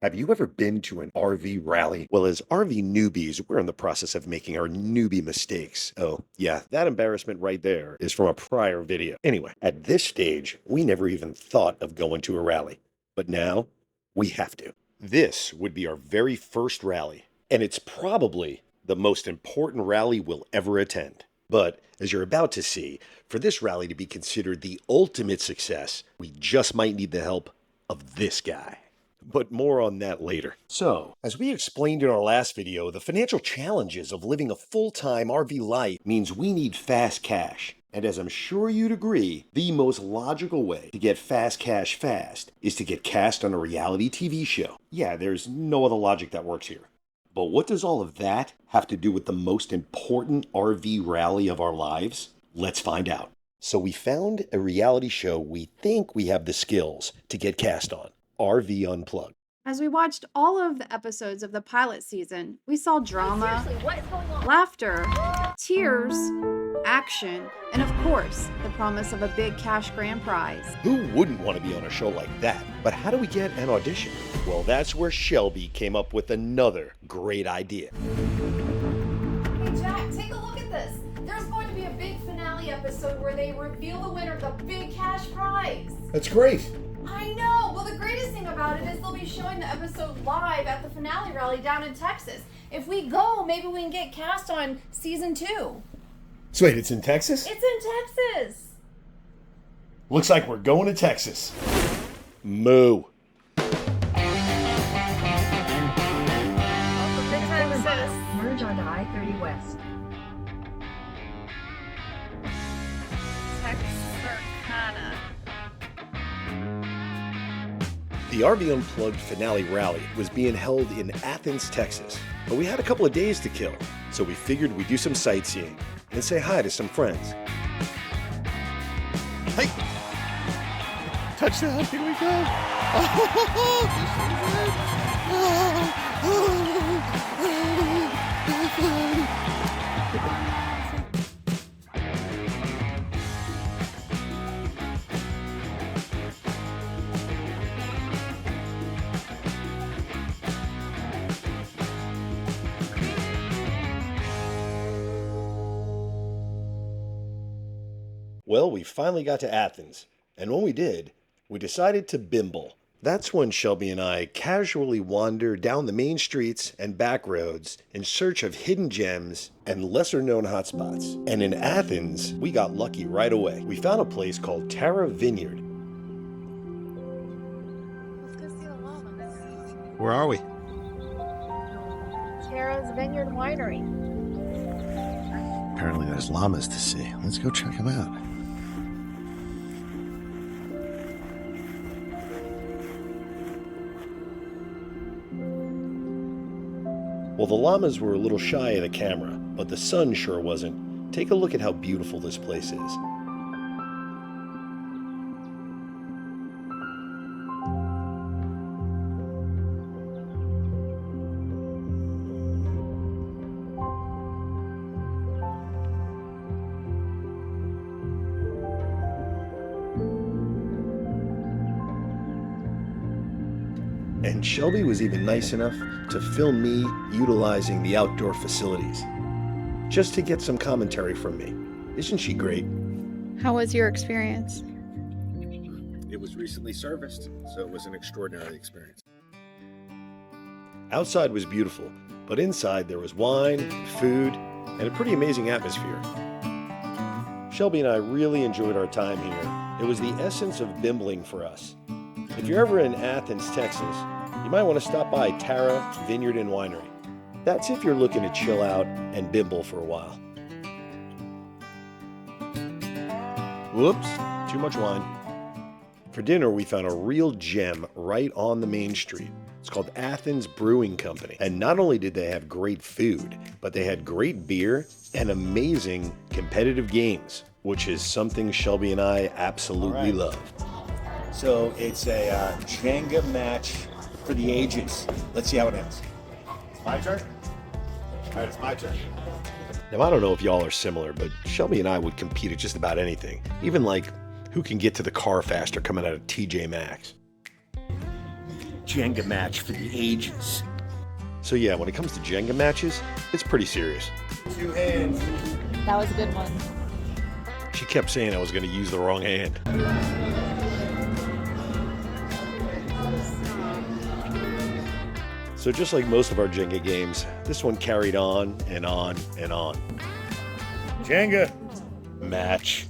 Have you ever been to an RV rally? Well, as RV newbies, we're in the process of making our newbie mistakes. Oh, yeah, that embarrassment right there is from a prior video. Anyway, at this stage, we never even thought of going to a rally. But now, we have to. This would be our very first rally, and it's probably the most important rally we'll ever attend. But, as you're about to see, for this rally to be considered the ultimate success, we just might need the help of this guy. But more on that later. So, as we explained in our last video, the financial challenges of living a full-time RV life means we need fast cash. And as I'm sure you'd agree, the most logical way to get fast cash fast is to get cast on a reality TV show. Yeah, there's no other logic that works here. But what does all of that have to do with the most important RV rally of our lives? Let's find out. So we found a reality show we think we have the skills to get cast on. RV Unplugged. As we watched all of the episodes of the pilot season, we saw drama, Seriously, what is going on? laughter, tears, action, and of course, the promise of a big cash grand prize. Who wouldn't want to be on a show like that? But how do we get an audition? Well, that's where Shelby came up with another great idea. Hey Jack, take a look at this. There's going to be a big finale episode where they reveal the winner of the big cash prize. That's great. I know. Well, the greatest thing about it is they'll be showing the episode live at the finale rally down in Texas. If we go, maybe we can get cast on season 2. So wait, it's in Texas? It's in Texas. Looks like we're going to Texas. Moo. Merge onto I-30 West. Texarkana. The RV Unplugged finale rally was being held in Athens, Texas. But we had a couple of days to kill, so we figured we'd do some sightseeing and say hi to some friends. Hey! Touchdown, here we go! Well, we finally got to Athens, and when we did, we decided to Bimble. That's when Shelby and I casually wander down the main streets and back roads in search of hidden gems and lesser-known hotspots. And in Athens, we got lucky right away. We found a place called Tara Vineyard. Let's go see the llamas. Where are we? Tara's Vineyard Winery. Apparently there's llamas to see. Let's go check them out. Well, the llamas were a little shy of the camera, but the sun sure wasn't. Take a look at how beautiful this place is. And Shelby was even nice enough to film me utilizing the outdoor facilities, just to get some commentary from me. Isn't she great? How was your experience? It was recently serviced, so it was an extraordinary experience. Outside was beautiful, but inside there was wine, food, and a pretty amazing atmosphere. Shelby and I really enjoyed our time here. It was the essence of bimbling for us. If you're ever in Athens, Texas, you might want to stop by Tara Vineyard and Winery. That's if you're looking to chill out and bimble for a while. Whoops, too much wine. For dinner, we found a real gem right on the main street. It's called Athens Brewing Company. And not only did they have great food, but they had great beer and amazing competitive games, which is something Shelby and I absolutely love. So it's a Jenga match for the ages. Let's see how it ends. My turn? All right, it's my turn. Now, I don't know if y'all are similar, but Shelby and I would compete at just about anything. Even like who can get to the car faster coming out of TJ Maxx. Jenga match for the ages. So yeah, when it comes to Jenga matches, it's pretty serious. 2 hands. That was a good one. She kept saying I was going to use the wrong hand. So just like most of our Jenga games, this one carried on and on and on. Jenga. Match.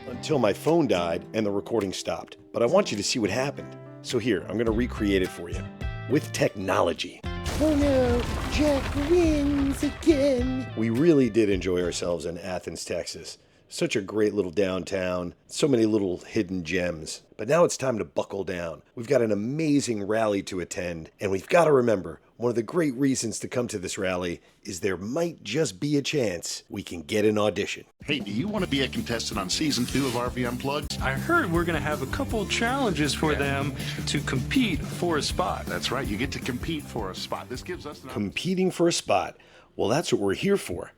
Until my phone died and the recording stopped. But I want you to see what happened. So here, I'm going to recreate it for you. With technology. Oh no, Jack wins again. We really did enjoy ourselves in Athens, Texas. Such a great little downtown, so many little hidden gems. But now it's time to buckle down. We've got an amazing rally to attend, and we've got to remember, one of the great reasons to come to this rally is there might just be a chance we can get an audition. Hey, do you want to be a contestant on season 2 of RV Unplugged? I heard we're going to have a couple challenges for them to compete for a spot. That's right, you get to compete for a spot. This gives us Competing for a spot. Well, that's what we're here for.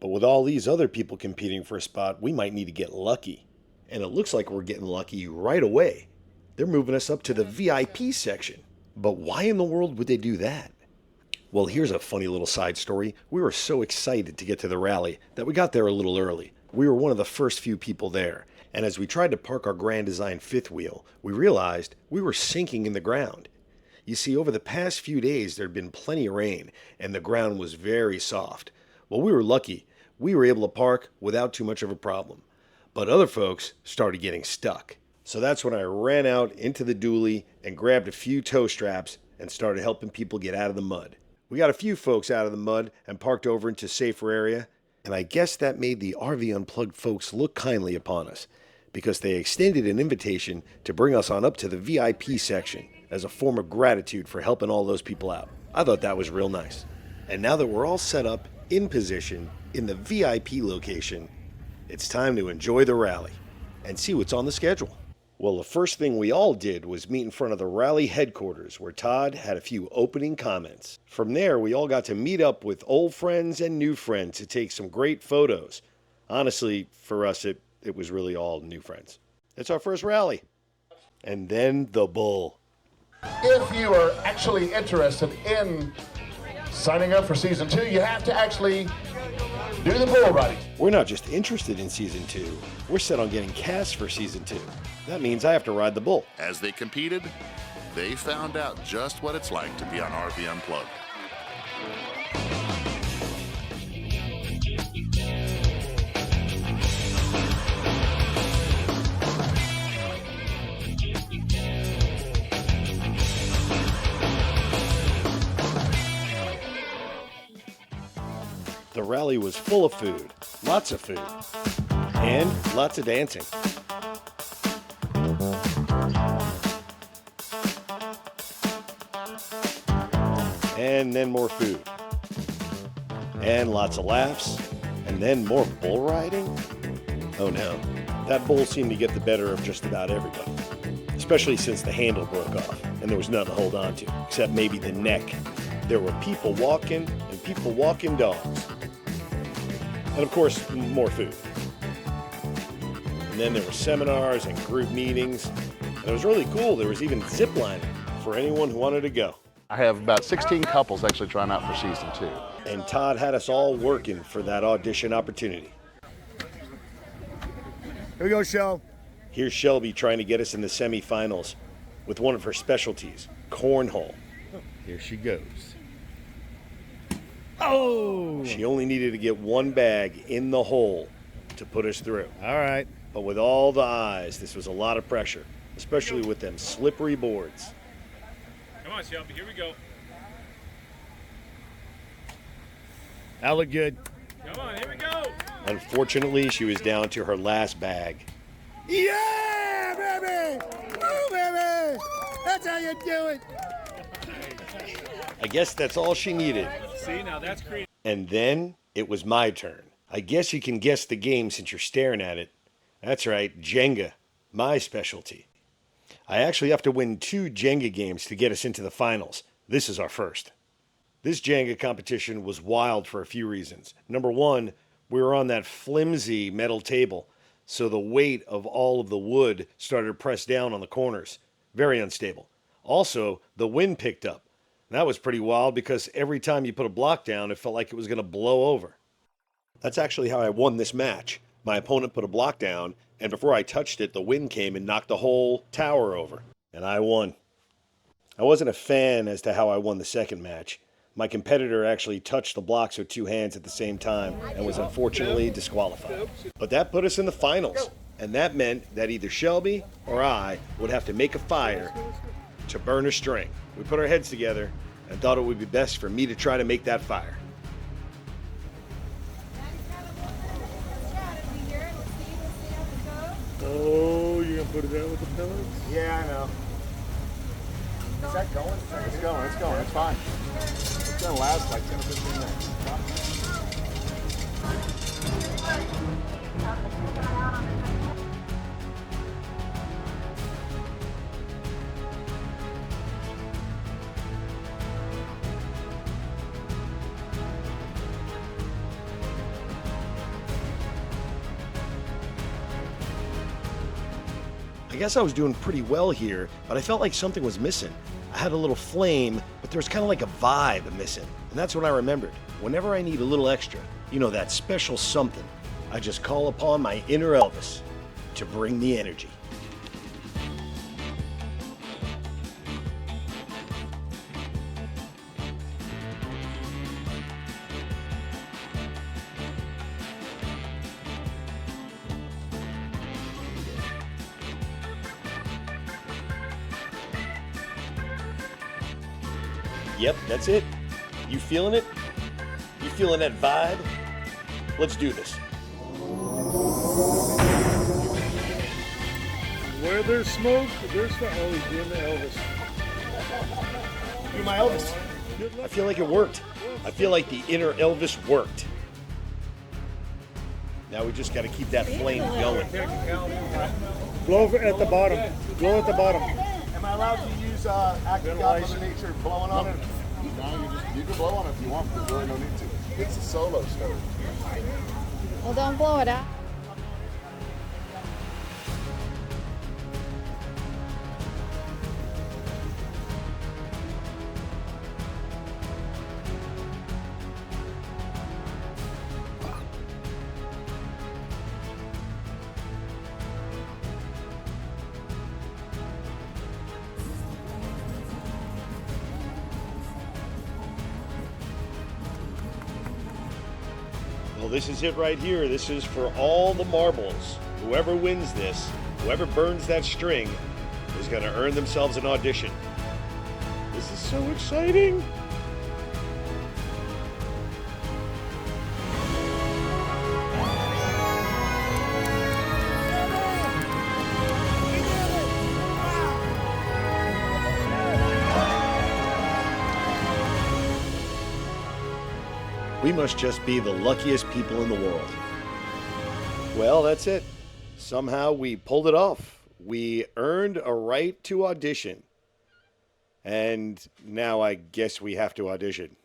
But with all these other people competing for a spot, we might need to get lucky. And it looks like we're getting lucky right away. They're moving us up to the VIP section. But why in the world would they do that? Well, here's a funny little side story. We were so excited to get to the rally that we got there a little early. We were one of the first few people there. And as we tried to park our Grand Design fifth wheel, we realized we were sinking in the ground. You see, over the past few days, there had been plenty of rain, and the ground was very soft. Well, we were lucky. We were able to park without too much of a problem. But other folks started getting stuck. So that's when I ran out into the dually and grabbed a few tow straps and started helping people get out of the mud. We got a few folks out of the mud and parked over into a safer area, and I guess that made the RV Unplugged folks look kindly upon us, because they extended an invitation to bring us on up to the VIP section as a form of gratitude for helping all those people out. I thought that was real nice. And now that we're all set up, in position, in the VIP location, it's time to enjoy the rally and see what's on the schedule. Well, the first thing we all did was meet in front of the rally headquarters, where Todd had a few opening comments. From there, we all got to meet up with old friends and new friends to take some great photos. Honestly, for us, it was really all new friends. It's our first rally. And then the bull. If you are actually interested in signing up for season 2, you have to actually do the bull riding. We're not just interested in season 2, we're set on getting cast for season 2. That means I have to ride the bull. As they competed, they found out just what it's like to be on RV Unplugged. The rally was full of food, lots of food, and lots of dancing. And then more food. And lots of laughs. And then more bull riding? Oh no, that bull seemed to get the better of just about everybody. Especially since the handle broke off and there was nothing to hold on to, except maybe the neck. There were people walking and people walking dogs. And of course, more food. And then there were seminars and group meetings. And it was really cool. There was even zip lining for anyone who wanted to go. I have about 16 couples actually trying out for season 2. And Todd had us all working for that audition opportunity. Here we go, Shell. Here's Shelby trying to get us in the semifinals with one of her specialties, cornhole. Here she goes. Oh! She only needed to get one bag in the hole to put us through. All right. But with all the eyes, this was a lot of pressure, especially with them slippery boards. Come on, Shelby, here we go. That looked good. Come on, here we go. Unfortunately, she was down to her last bag. Yeah, baby! Woo, baby! That's how you do it. I guess that's all she needed. See, now that's creative. And then it was my turn. I guess you can guess the game since you're staring at it. That's right, Jenga, my specialty. I actually have to win 2 Jenga games to get us into the finals. This is our first. This Jenga competition was wild for a few reasons. Number one, we were on that flimsy metal table, so the weight of all of the wood started to press down on the corners. Very unstable. Also, the wind picked up. That was pretty wild because every time you put a block down, it felt like it was going to blow over. That's actually how I won this match. My opponent put a block down, and before I touched it, the wind came and knocked the whole tower over. And I won. I wasn't a fan as to how I won the second match. My competitor actually touched the blocks with two hands at the same time and was unfortunately disqualified. But that put us in the finals, and that meant that either Shelby or I would have to make a fire to burn a string. We put our heads together and thought it would be best for me to try to make that fire. Oh, you're gonna put it out with the pellets? Yeah, I know. Is that going? It's going, it's going, it's fine. It's gonna last like 10 or 15 minutes. I guess I was doing pretty well here, but I felt like something was missing. I had a little flame, but there was kind of like a vibe missing. And that's when I remembered. Whenever I need a little extra, you know, that special something, I just call upon my inner Elvis to bring the energy. Yep, that's it. You feeling it? You feeling that vibe? Let's do this. Where there's smoke, there's fire. Oh, he's doing the Elvis. Do my Elvis. I feel like it worked. I feel like the inner Elvis worked. Now we just got to keep that flame going. Blow at the bottom. Blow at the bottom. Am I allowed to use active God Mother Nature blowing on it? No, you can blow on it if you want, but there's really no need to. It's a solo stove. Well, don't blow it out. Well, this is it right here. This is for all the marbles. Whoever wins this, whoever burns that string, is going to earn themselves an audition. This is so exciting. We must just be the luckiest people in the world. Well, that's it. Somehow we pulled it off. We earned a right to audition. And now I guess we have to audition.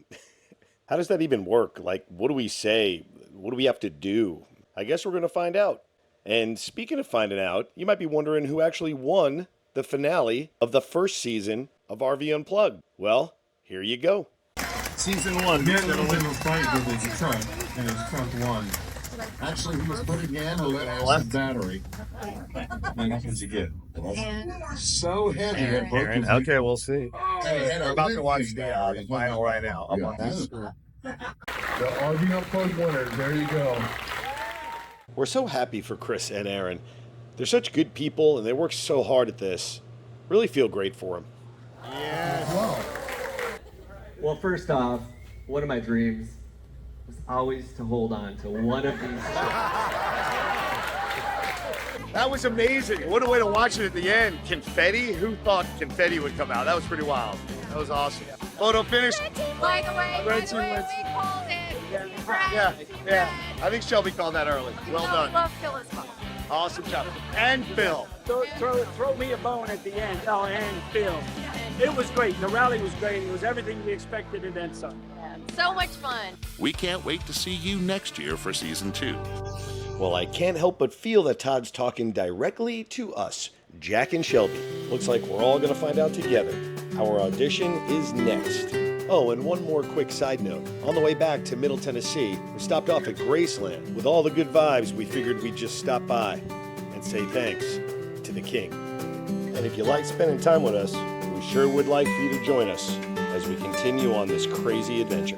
How does that even work? Like, what do we say? What do we have to do? I guess we're going to find out. And speaking of finding out, you might be wondering who actually won the finale of the first season of RV Unplugged. Well, here you go. Season 1. Yeah, there was a fight with his truck, and his truck won. Actually, he was putting in a Left battery. And that's what you get. so heavy it broke his Okay, we'll see. We're about to watch the final right now. The RV Unplugged winner. There you go. We're so happy for Chris and Aaron. They're such good people, and they work so hard at this. Really feel great for them. Well, first off, one of my dreams was always to hold on to one of these. That was amazing. What a way to watch it at the end. Confetti? Who thought confetti would come out? That was pretty wild. That was awesome. Photo finish. By the way, we called it. Yeah. I think Shelby called that early. Well done. Love Phil as well. Awesome job. And Phil. Throw me a bone at the end. Oh, and Phil. It was great. The rally was great. It was everything we expected and then some. So much fun. We can't wait to see you next year for season 2. Well, I can't help but feel that Todd's talking directly to us Jack and Shelby. Looks like we're all going to find out together. Our audition is next. Oh, and one more quick side note. On the way back to Middle Tennessee, we stopped off at Graceland. With all the good vibes, we figured we'd just stop by and say thanks to the king. And if you like spending time with us, we sure would like for you to join us as we continue on this crazy adventure.